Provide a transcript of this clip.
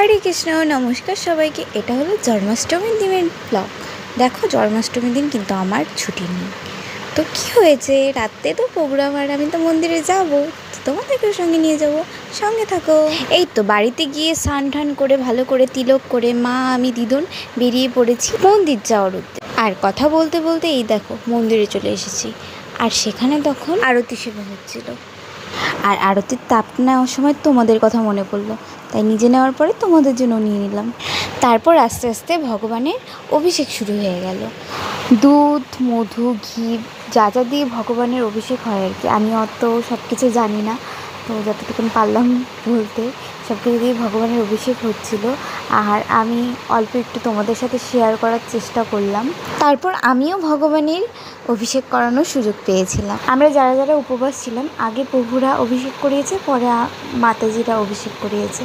হরে কৃষ্ণ, নমস্কার সবাইকে। এটা হলো জন্মাষ্টমীর দিনের ব্লগ। দেখো, জন্মাষ্টমীর দিন কিন্তু আমার ছুটি নেই। তো কি হয়েছে, রাত্রে তো প্রোগ্রাম, আর আমি তো মন্দিরে যাব, তো তোমাদেরকেও সঙ্গে নিয়ে যাব, সঙ্গে থাকো। এই তো বাড়িতে গিয়ে স্নান টান করে ভালো করে তিলক করে মা আমি দিদুন বেরিয়ে পড়েছি মন্দির যাওয়ার উদ্দেশ্যে। আর কথা বলতে বলতে এই দেখো মন্দিরে চলে এসেছি। আর সেখানে তখন আরতি সেবা হচ্ছিল। আর আরতির তাপ নেওয়ার সময় তোমাদের কথা মনে পড়লো, তাই নিজে নেওয়ার পরে তোমাদের জন্য নিয়ে নিলাম। তারপর আস্তে আস্তে ভগবানের অভিষেক শুরু হয়ে গেল। দুধ, মধু, ঘি যা যা দিয়ে ভগবানের অভিষেক হয় আর কি, আমি অত সব কিছু জানি না, তো যতটুকু পারলাম বলতে সব কিছু দিয়ে ভগবানের অভিষেক হচ্ছিল। আর আমি অল্প একটু তোমাদের সাথে শেয়ার করার চেষ্টা করলাম। তারপর আমিও ভগবানের অভিষেক করানোর সুযোগ পেয়েছিলাম। আমরা যারা যারা উপবাস ছিলাম, আগে প্রভুরা অভিষেক করিয়েছে, পরে মাতাজিরা অভিষেক করিয়েছে।